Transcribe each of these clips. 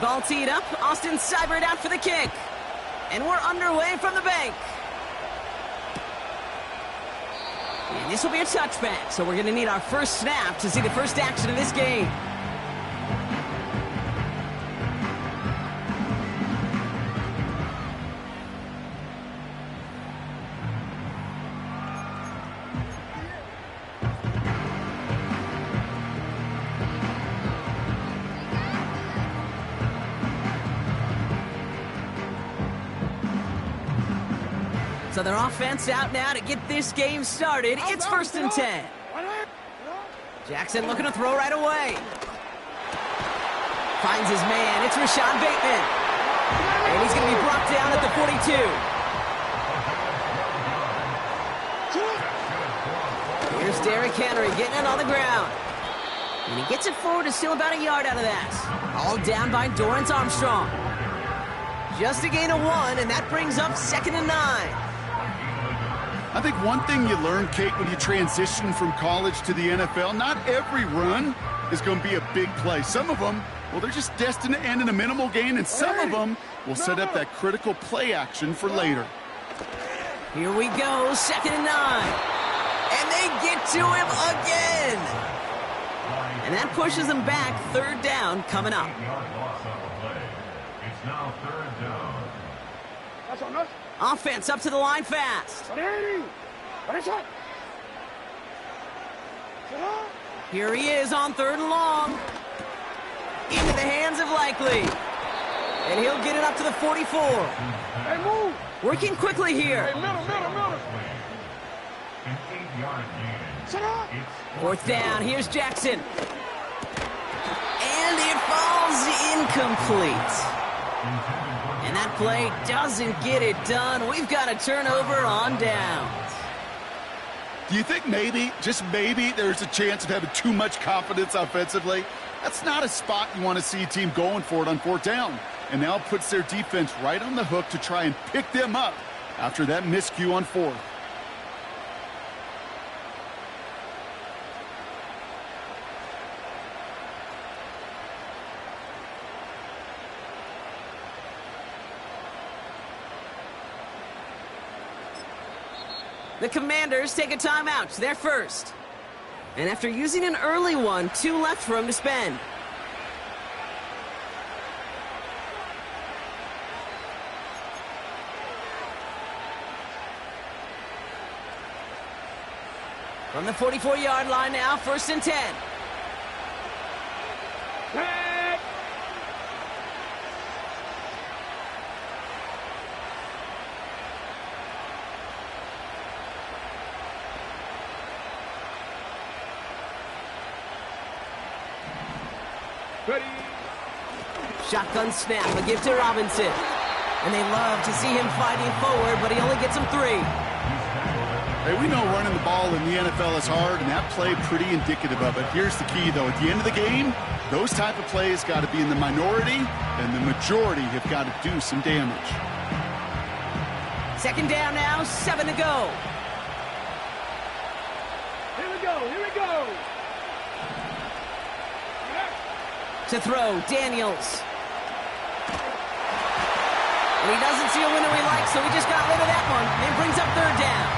Ball teed up. Austin Seibert out for the kick. And we're underway from the bank. And this will be a touchback, so we're going to need our first snap to see the first action of this game. So their offense out now to get this game started. It's 1st and 10. Jackson looking to throw right away. Finds his man. It's Rashad Bateman. And he's going to be brought down at the 42. Here's Derrick Henry getting it on the ground. And he gets it forward to steal about a yard out of that. All down by Dorrance Armstrong. Just a gain of 1, and that brings up 2nd and 9. I think one thing you learn, Kate, when you transition from college to the NFL, not every run is going to be a big play. Some of them, well, they're just destined to end in a minimal gain, and some of them will set up that critical play action for later. Here we go, 2nd and 9. And they get to him again. And that pushes them back. 3rd down coming up. It's now 3rd down. Offense up to the line fast. Here he is on 3rd and long. Into the hands of Likely. And he'll get it up to the 44. Hey, move. Working quickly here. Hey, middle. An 8-yard gain. 4th down. Here's Jackson. And it falls incomplete. And that play doesn't get it done. We've got a turnover on downs. Do you think maybe, just maybe, there's a chance of having too much confidence offensively? That's not a spot you want to see a team going for it on 4th down. And now it puts their defense right on the hook to try and pick them up after that miscue on 4th. The Commanders take a timeout. They're first. And after using an early one, 2 left for him to spend. From the 44-yard line now, 1st and 10. Ready. Shotgun snap, a give to Robinson. And they love to see him fighting forward, but he only gets him 3. Hey, we know running the ball in the NFL is hard, and that play pretty indicative of it. Here's the key, though. At the end of the game, those type of plays got to be in the minority, and the majority have got to do some damage. 2nd down now, 7 to go. Here we go. To throw, Daniels. And he doesn't see a window he likes, so he just got rid of that one. And brings up 3rd down.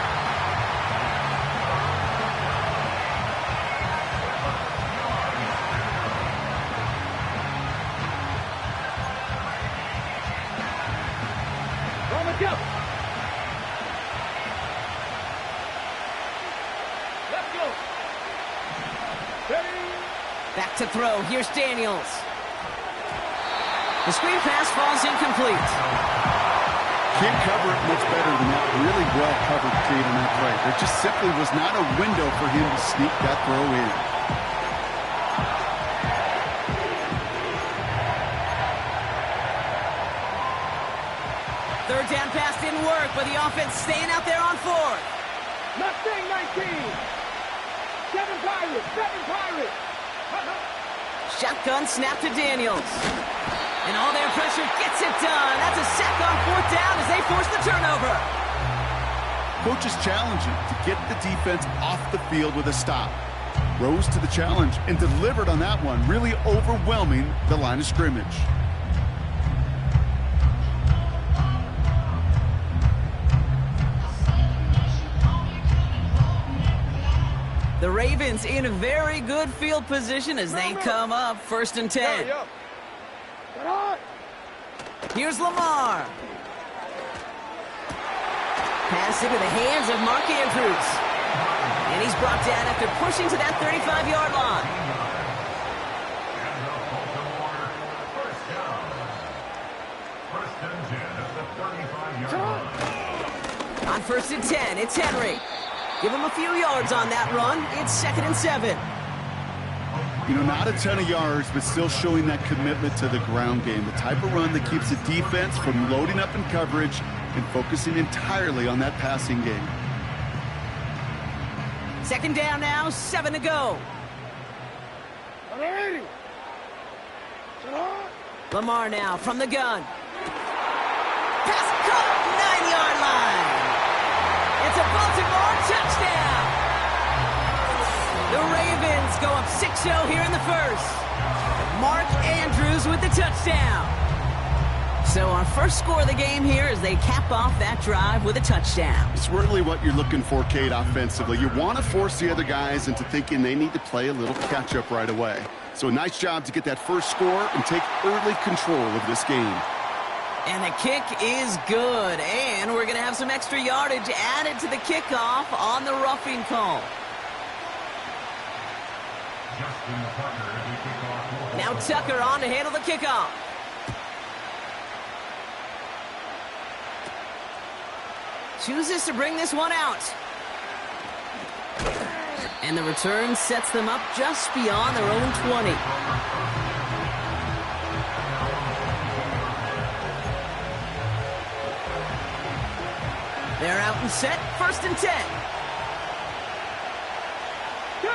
Let's go. Ready. Back to throw. Here's Daniels. The screen pass falls incomplete. Can't cover it much better than that. Really well covered, Kate, on that play. There just simply was not a window for him to sneak that throw in. Third down pass didn't work, but the offense staying out there on 4th. Mustang 19. 7 Pirates. Shotgun snap to Daniels. And all their pressure gets it done. That's a sack on 4th down as they force the turnover. Coach is challenging to get the defense off the field with a stop. rose to the challenge and delivered on that one, really overwhelming the line of scrimmage. The Ravens in a very good field position as they come up 1st and 10. Here's Lamar. Pass into the hands of Mark Andrews. And he's brought down after pushing to that 35-yard line. On 1st and 10, it's Henry. Give him a few yards on that run. It's 2nd and 7. You know, not a ton of yards, but still showing that commitment to the ground game. The type of run that keeps the defense from loading up in coverage and focusing entirely on that passing game. 2nd down now, 7 to go. Lamar now from the gun. Pass caught, 9-yard line. It's a Baltimore touchdown. The Ravens go up 6-0 here in the first. Mark Andrews with the touchdown. So our first score of the game here as they cap off that drive with a touchdown. It's really what you're looking for, Kate, offensively. You want to force the other guys into thinking they need to play a little catch-up right away. So a nice job to get that first score and take early control of this game. And the kick is good. And we're going to have some extra yardage added to the kickoff on the roughing call. Now Tucker on to handle the kickoff. Chooses to bring this one out. And the return sets them up just beyond their own 20. They're out and set, 1st and 10. Go!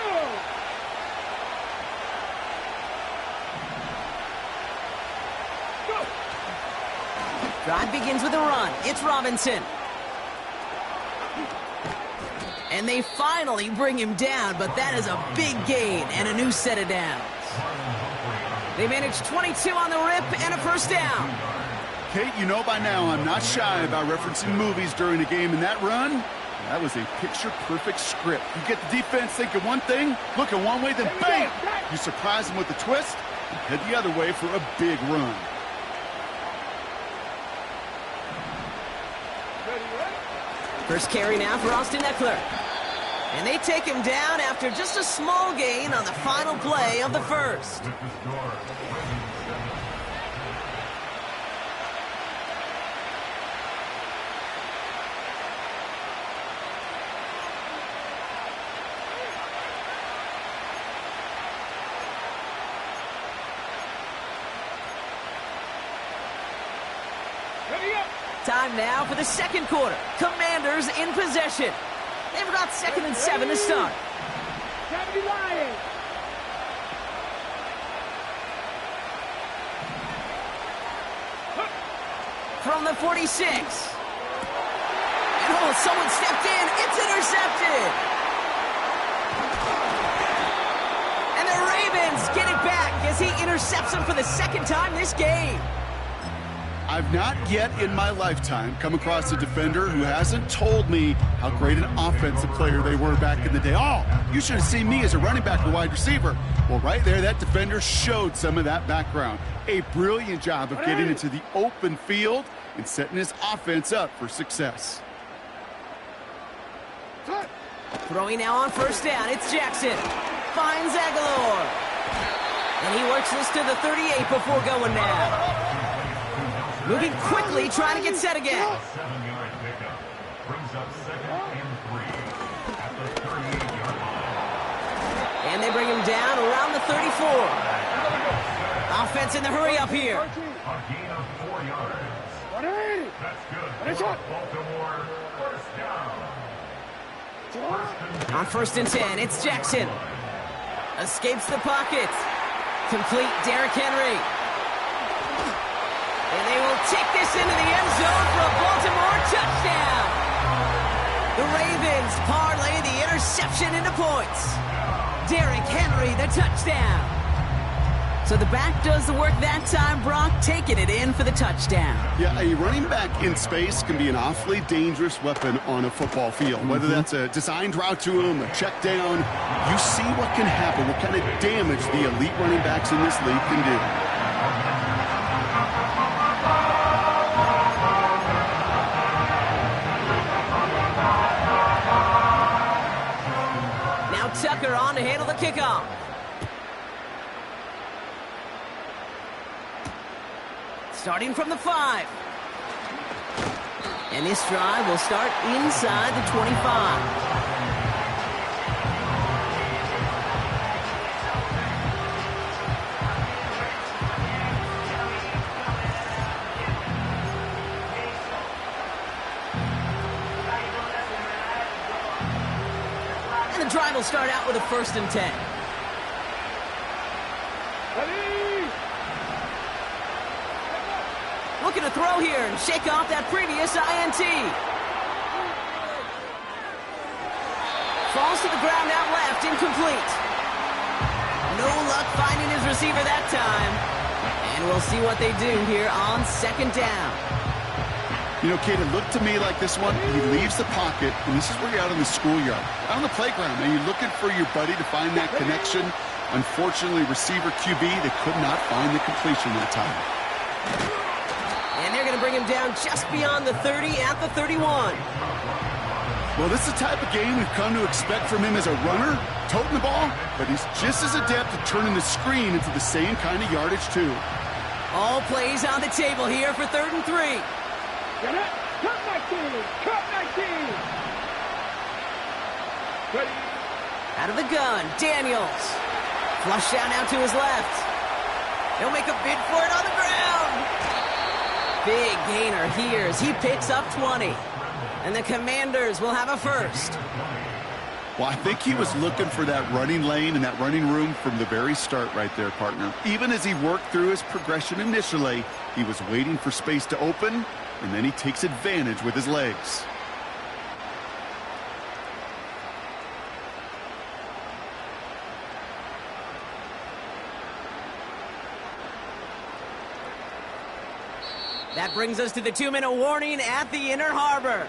Drive begins with a run. It's Robinson. And they finally bring him down, but that is a big gain and a new set of downs. They managed 22 on the rip and a 1st down. Kate, you know by now I'm not shy about referencing movies during a game, and that run, that was a picture-perfect script. You get the defense thinking one thing, looking one way, then bang! You surprise them with a twist, and head the other way for a big run. First carry now for Austin Eckler. And they take him down after just a small gain on the final play of the first. Time now for the second quarter. Commanders in possession. They've got 2nd and 7 to start. From the 46. And oh, someone stepped in. It's intercepted. And the Ravens get it back as he intercepts him for the 2nd time this game. I've not yet in my lifetime come across a defender who hasn't told me how great an offensive player they were back in the day. Oh, you should have seen me as a running back or wide receiver. Well, right there, that defender showed some of that background. A brilliant job of getting into the open field and setting his offense up for success. Throwing now on 1st down, it's Jackson. Finds Aguilar. And he works this to the 38 before going now. Moving quickly, trying to get set again. 7-yard pickup brings up 2nd and 3 at the 38-yard line. And they bring him down around the 34. Offense in the hurry up here. A gain of 4 yards. That's good for Baltimore. 1st down. On 1st and 10, it's Jackson. Escapes the pocket. Complete Derrick Henry. And they will take this into the end zone for a Baltimore touchdown. The Ravens parlay the interception into points. Derrick Henry, the touchdown. So the back does the work that time, Brock, taking it in for the touchdown. Yeah, a running back in space can be an awfully dangerous weapon on a football field. Whether that's a designed route to him, a check down, you see what can happen, what kind of damage the elite running backs in this league can do. Now Tucker on to handle the kickoff. Starting from the 5. And this drive will start inside the 25. And the drive will start out with a 1st and 10. Looking to throw here and shake off that previous INT. Falls to the ground out left, incomplete. No luck finding his receiver that time. And we'll see what they do here on 2nd down. You know, Kate, it looked to me like this one, he leaves the pocket, and this is where you're out in the schoolyard, out on the playground, and you're looking for your buddy to find that connection. Unfortunately, receiver QB, they could not find the completion that time. And they're going to bring him down just beyond the 30 at the 31. Well, this is the type of game we've come to expect from him as a runner, toting the ball, but he's just as adept at turning the screen into the same kind of yardage, too. All plays on the table here for 3rd and 3. Get it. Cut 19. Cut 19. Ready. Out of the gun, Daniels. Flush down now to his left. He'll make a bid for it on the ground. Big gainer here as he picks up 20. And the Commanders will have a 1st. Well, I think he was looking for that running lane and that running room from the very start right there, partner. Even as he worked through his progression initially, he was waiting for space to open, and then he takes advantage with his legs. That brings us to the 2-minute warning at the Inner Harbor.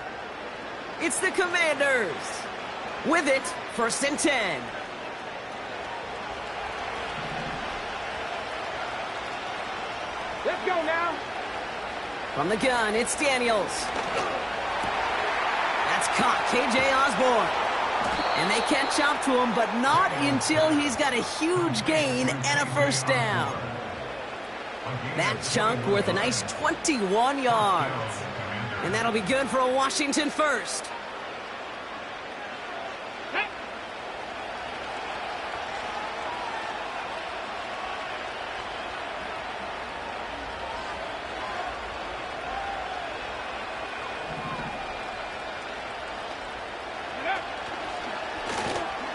It's the Commanders. With it, 1st and 10. Let's go now. From the gun, it's Daniels. That's caught, KJ Osborne. And they catch up to him, but not until he's got a huge gain and a 1st down. That chunk worth a nice 21 yards. And that'll be good for a Washington 1st.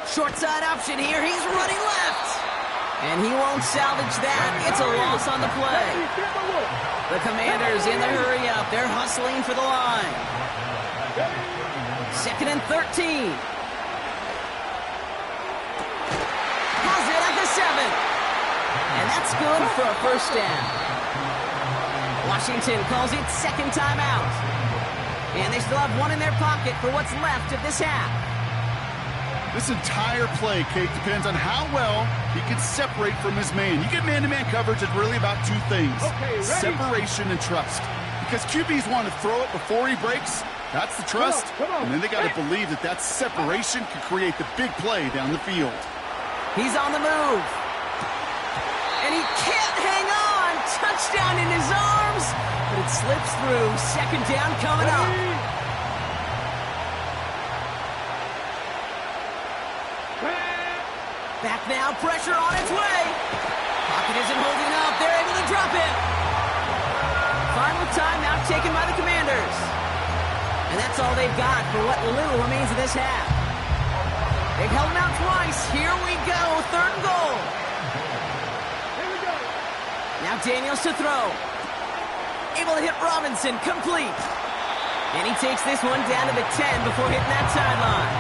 Short side option here. He's running left. And he won't salvage that. It's a loss on the play. The Commanders in the hurry up. They're hustling for the line. 2nd and 13. Has it at the 7. And that's good for a 1st down. Washington calls it 2nd timeout. And they still have one in their pocket for what's left of this half. This entire play, Kate, depends on how well he can separate from his man. You get man-to-man coverage, it's really about 2 things. Okay, separation and trust. Because QBs want to throw it before he breaks. That's the trust. Come on. And then they got to believe that that separation can create the big play down the field. He's on the move. And he can't hang on. Touchdown in his arms. But it slips through. 2nd down coming up. Back now, pressure on its way. Pocket isn't holding up. They're able to drop it. Final timeout taken by the Commanders. And that's all they've got for what little remains of this half. They've held him out twice. Here we go. 3rd and goal. Here we go. Now Daniels to throw. Able to hit Robinson. Complete. And he takes this one down to the 10 before hitting that sideline.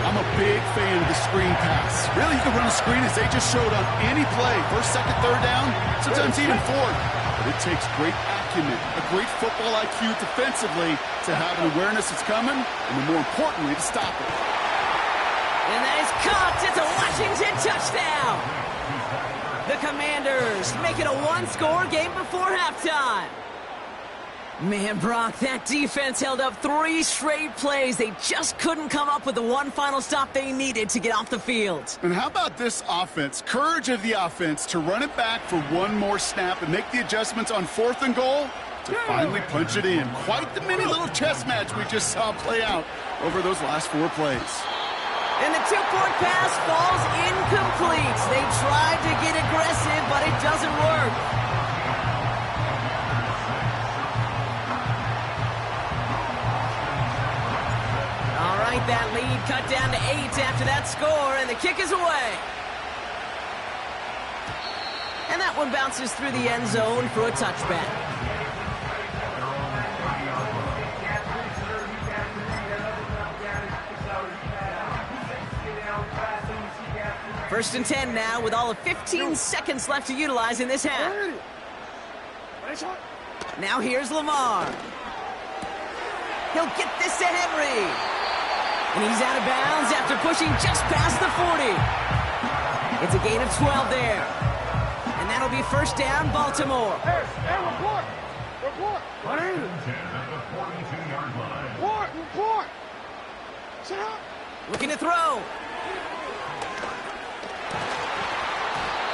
I'm a big fan of the screen pass. Really, you can run a screen as they just showed on any play. First, second, third down, sometimes even fourth. But it takes great acumen, a great football IQ defensively to have an awareness it's coming, and then more importantly, to stop it. And that is caught. It's a Washington touchdown. The Commanders make it a one-score game before halftime. Man, Brock, that defense held up 3 straight plays. They just couldn't come up with the one final stop they needed to get off the field. And how about this offense? Courage of the offense to run it back for one more snap and make the adjustments on 4th and goal to finally punch it in. Quite the mini little chess match we just saw play out over those last 4 plays. And the two-point pass falls incomplete. They tried to get aggressive, but it doesn't work. That lead cut down to 8 after that score, and the kick is away. And that one bounces through the end zone for a touchback. First and 10 now, with all of 15 seconds left to utilize in this half. Now here's Lamar. He'll get this to Henry. And he's out of bounds after pushing just past the 40. It's a gain of 12 there. And that'll be first down, Baltimore. Hey, report! Report! What is it? At the 42-yard line. Report! Report! Sit up! Looking to throw.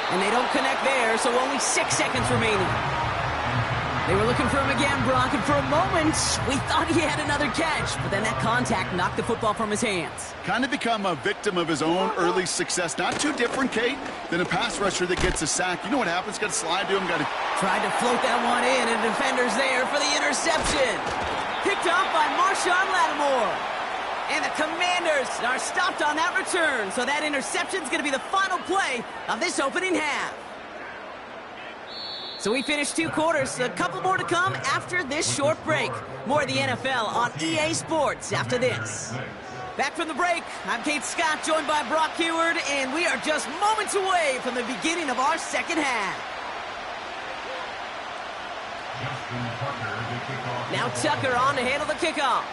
And they don't connect there, so only 6 seconds remaining. They were looking for him again, Brock, and for a moment, we thought he had another catch. But then that contact knocked the football from his hands. Kind of become a victim of his own early success. Not too different, Kate, than a pass rusher that gets a sack. You know what happens? Got to slide to him, got to... Tried to float that one in, and defenders there for the interception. Picked off by Marshawn Lattimore. And the Commanders are stopped on that return. So that interception's going to be the final play of this opening half. So we finished 2 quarters, a couple more to come after this short break. More of the NFL on EA Sports after this. Back from the break, I'm Kate Scott, joined by Brock Heward, and we are just moments away from the beginning of our second half. Now Tucker on to handle the kickoff.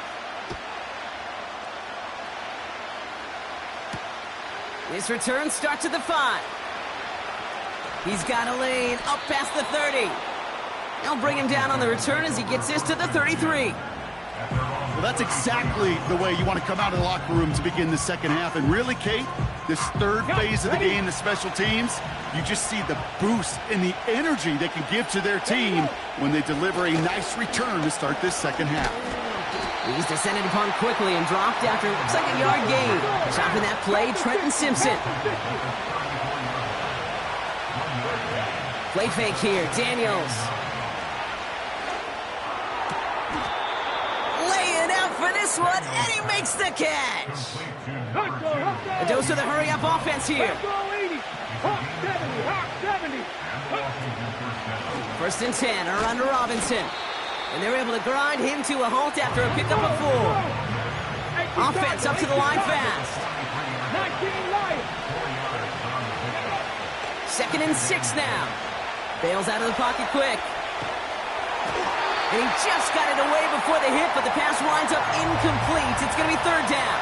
This return starts at the 5. He's got a lane up past the 30. They'll bring him down on the return as he gets this to the 33. Well, that's exactly the way you want to come out of the locker room to begin the second half. And really, Kate, this third phase of the game, the special teams, you just see the boost and the energy they can give to their team when they deliver a nice return to start this second half. He's descended upon quickly and dropped after it looks like a yard gain. Stopping that play, Trenton Simpson. Play fake here, Daniels. Laying out for this one, and he makes the catch. A dose of the hurry-up offense here. First and 10, around to Robinson. And they're able to grind him to a halt after a pickup of 4. Offense up to the line fast. 2nd and 6 now. Bails out of the pocket quick. And he just got it away before the hit, but the pass winds up incomplete. It's going to be 3rd down.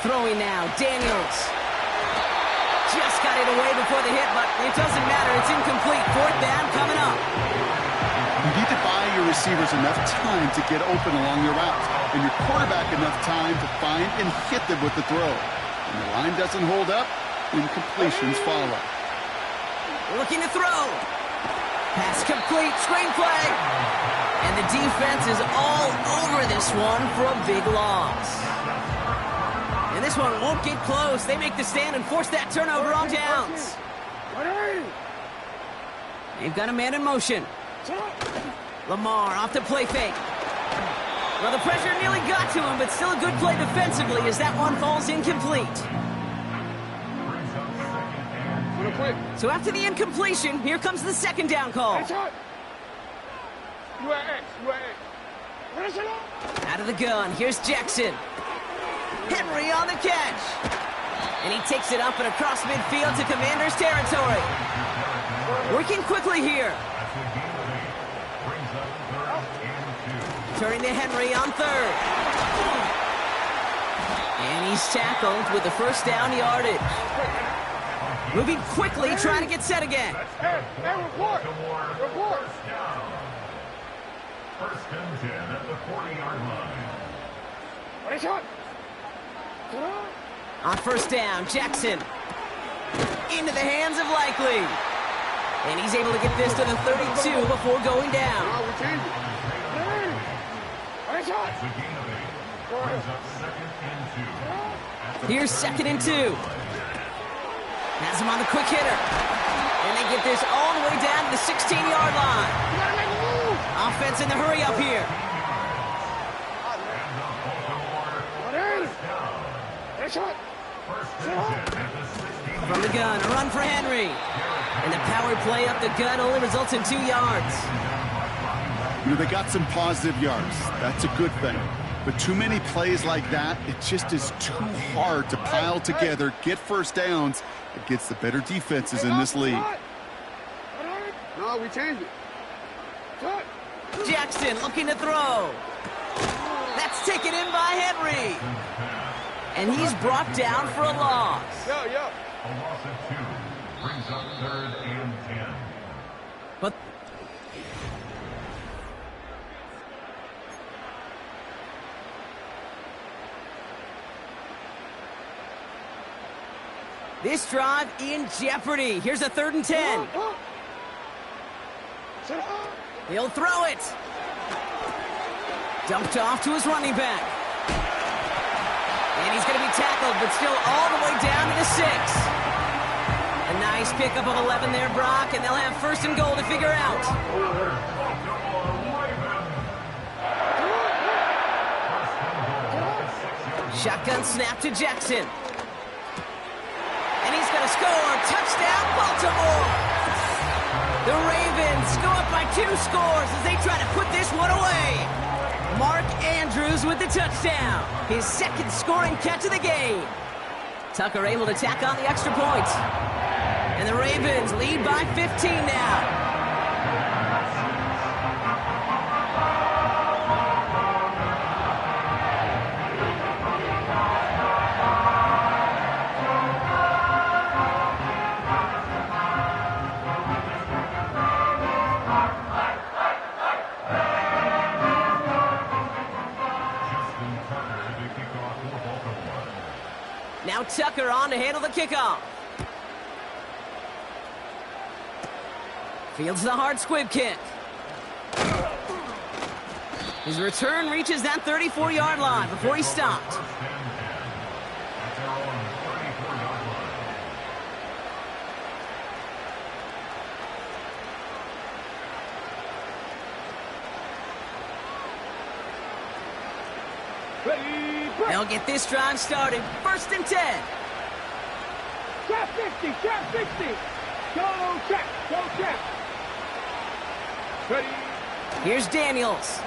Throwing now, Daniels. Just got it away before the hit, but it doesn't matter. It's incomplete. 4th down coming up. You need to buy your receivers enough time to get open along their routes, and your quarterback enough time to find and hit them with the throw. When the line doesn't hold up, incompletions follow. Looking to throw. Pass complete, screenplay. And the defense is all over this one for a big loss. And this one won't get close. They make the stand and force that turnover on downs. They've got a man in motion. Lamar off the play fake. Well, the pressure nearly got to him, but still a good play defensively as that one falls incomplete. So after the incompletion, here comes the 2nd down call. You are X. You are X. Finish it up. Out of the gun, here's Jackson. Henry on the catch. And he takes it up and across midfield to Commander's territory. Working quickly here. Turning to Henry on third. And he's tackled with the first down yardage. Moving quickly, trying to get set again. Hey, report. Report. First and 10 at the 40-yard line. Finish up. On first down, Jackson. Into the hands of Likely. And he's able to get this to the 32 before going down. We change it. Finish up. It's a gain of 8. Brings up second and 2. Here's second and 2. Has him on the quick hitter. And they get this all the way down to the 16-yard line. You gotta make a move. Offense in the hurry up here. Finish up. From the gun, a run for Henry. And the power play up the gun only results in 2 yards. You know, they got some positive yards. That's a good thing. But too many plays like that, it just is too hard to pile together, get first downs against the better defenses in this league. No, we changed it. Cut. Jackson looking to throw. That's taken in by Henry. And he's brought down for a loss. Yo. A loss of 2. Brings up third and 10. But this drive in jeopardy. Here's a 3rd and 10. Sit up. He'll throw it. Dumped off to his running back. And he's going to be tackled, but still all the way down to the 6. A nice pickup of 11 there, Brock, and they'll have first and goal to figure out. Shotgun snap to Jackson. And he's going to score. Touchdown, Baltimore. The Ravens go up by 2 scores as they try to put this one away. Mark Andrews with the touchdown. His second scoring catch of the game. Tucker able to tack on the extra point. And the Ravens lead by 15 now. Now Tucker on to handle the kickoff. Fields the hard squib kick. His return reaches that 34-yard line before he's stopped. They'll get this drive started. First and 10. Trap 50. Trap 50. Go check. Go check. Ready. Here's Daniels.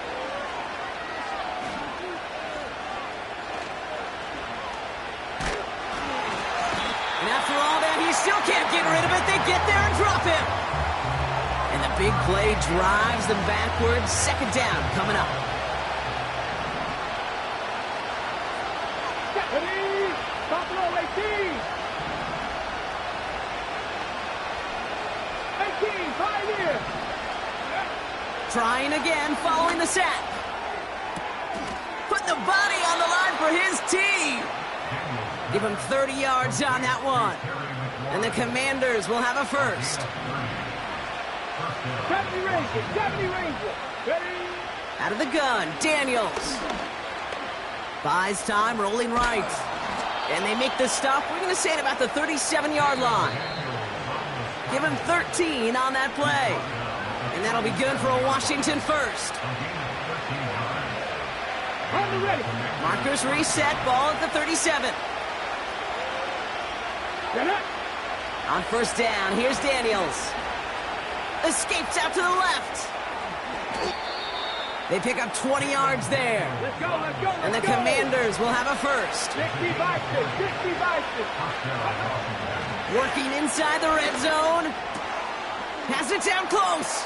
And after all that, he still can't get rid of it. They get there and drop him. And the big play drives them backwards. Second down coming up. Ready. Buffalo 18. 18. 5 years. Trying again following the sack. Put the body on the line for his team. Give him 30 yards on that one. And the Commanders will have a first. 70 Rangers. 70 Rangers. Ready. Out of the gun, Daniels. Buys time, rolling right. And they make the stop, we're going to say at about the 37-yard line. Give him 13 on that play. And that'll be good for a Washington first. On the ready. Markers reset, ball at the 37. Get up. On first down, here's Daniels. Escapes out to the left. They pick up 20 yards there. Let's go, let's go, let's And the go. Commanders will have a first. 60 Vikings, 60 Vikings. Working inside the red zone. Has it down close.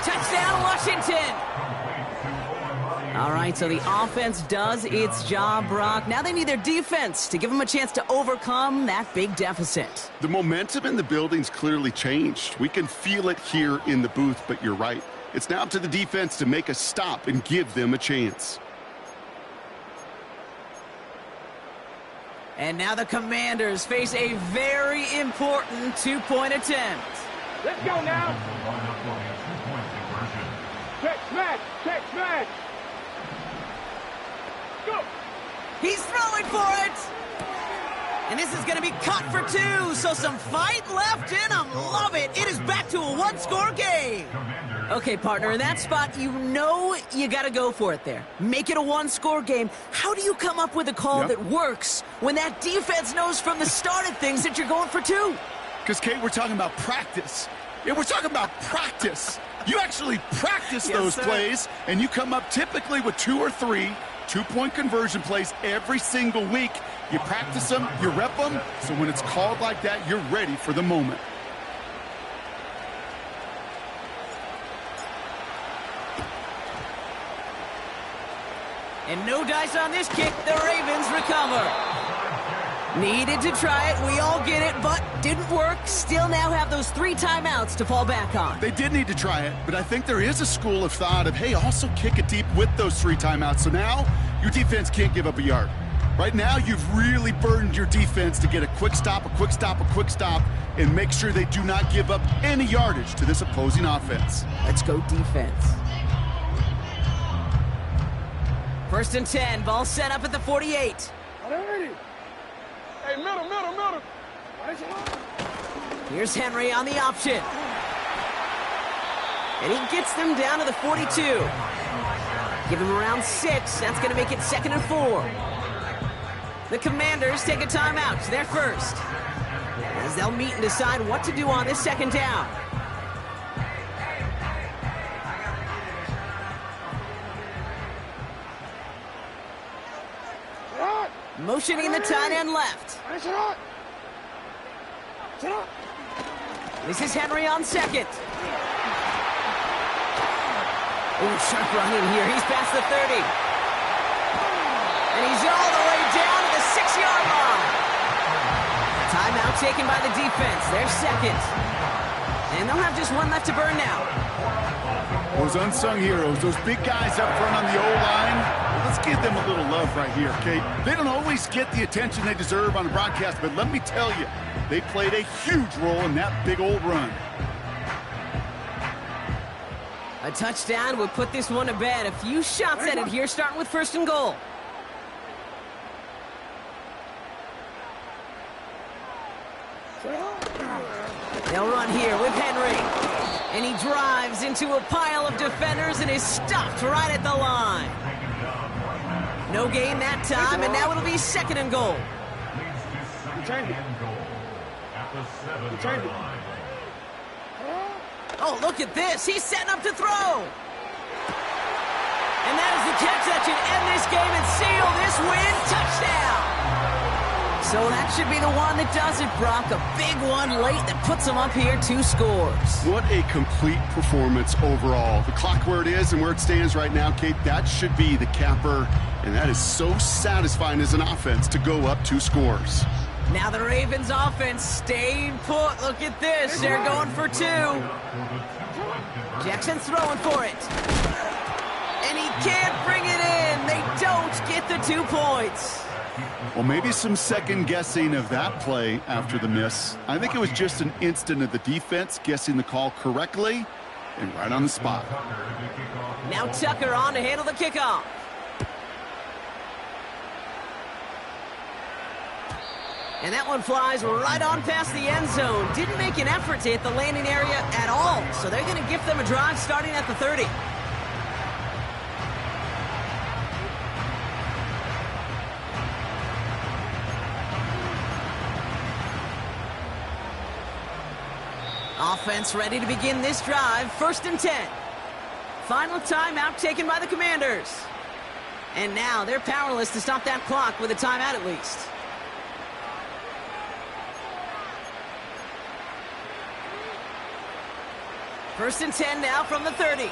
Touchdown, Washington. All right, so the offense does its job, Brock. Now they need their defense to give them a chance to overcome that big deficit. The momentum in the building's clearly changed. We can feel it here in the booth, but you're right. It's now up to the defense to make a stop and give them a chance. And now the Commanders face a very important two-point attempt. Let's go now. Check smash, check smash. Go. He's throwing for it. And this is going to be cut for two, so some fight left in him. Love it. It is back to a one-score game. Okay, partner, in that spot, you know you got to go for it there. Make it a one-score game. How do you come up with a call that works when that defense knows from the start of things that you're going for two? Because, Kate, we're talking about practice. Yeah, we're talking about practice. You actually practice those plays, and you come up typically with 2 or 3 two-point conversion plays every single week. You practice them, you rep them, so when it's called like that, you're ready for the moment. And no dice on this kick. The Ravens recover. Needed to try it. We all get it, but didn't work. Still now have those 3 timeouts to fall back on. They did need to try it, but I think there is a school of thought of, hey, also kick it deep with those 3 timeouts. So now your defense can't give up a yard. Right now, you've really burdened your defense to get a quick stop, a quick stop, a quick stop, and make sure they do not give up any yardage to this opposing offense. Let's go defense. 1st and 10. Ball set up at the 48. Hey, middle. Here's Henry on the option. And he gets them down to the 42. Give him around 6. That's going to make it 2nd and 4. The Commanders take a timeout. They're first. As they'll meet and decide what to do on this 2nd down. Motioning the tight end left. This is Henry on 2nd. Oh, sharp run in here. He's past the 30. And he's all the way down to the 6-yard line. Timeout taken by the defense. They're 2nd. And they'll have just 1 left to burn now. Those unsung heroes, those big guys up front on the O-line, let's give them a little love right here, Kate. They don't always get the attention they deserve on the broadcast, but let me tell you, they played a huge role in that big old run. A touchdown would put this one to bed. A few shots at it here, starting with 1st and goal. They'll run here with Henry. And he drives into a pile of defenders and is stopped right at the line. No gain that time, and now it'll be 2nd and goal. Oh, look at this. He's setting up to throw. And that is the catch that should end this game and seal this win. Touchdown. So that should be the one that does it, Brock. A big one late that puts them up here 2 scores. What a complete performance overall. The clock where it is and where it stands right now, Kate, that should be the capper. And that is so satisfying as an offense to go up 2 scores. Now the Ravens offense staying put. Look at this. They're going for 2. Jackson's throwing for it. And he can't bring it in. They don't get the 2 points. Well, maybe some second guessing of that play after the miss. I think it was just an instant of the defense guessing the call correctly and right on the spot. Now Tucker on to handle the kickoff. And that one flies right on past the end zone. Didn't make an effort to hit the landing area at all. So they're going to give them a drive starting at the 30. Offense ready to begin this drive. 1st and 10. Final timeout taken by the Commanders. And now they're powerless to stop that clock with a timeout at least. First and 10 now from the 30.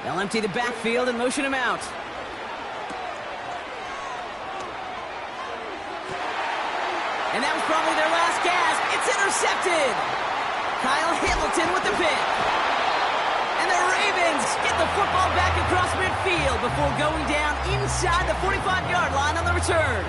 They'll empty the backfield and motion him out. And that was probably their last gasp. It's intercepted. Kyle Hamilton with the pick. And the Ravens get the football back across midfield before going down inside the 45-yard line on the return.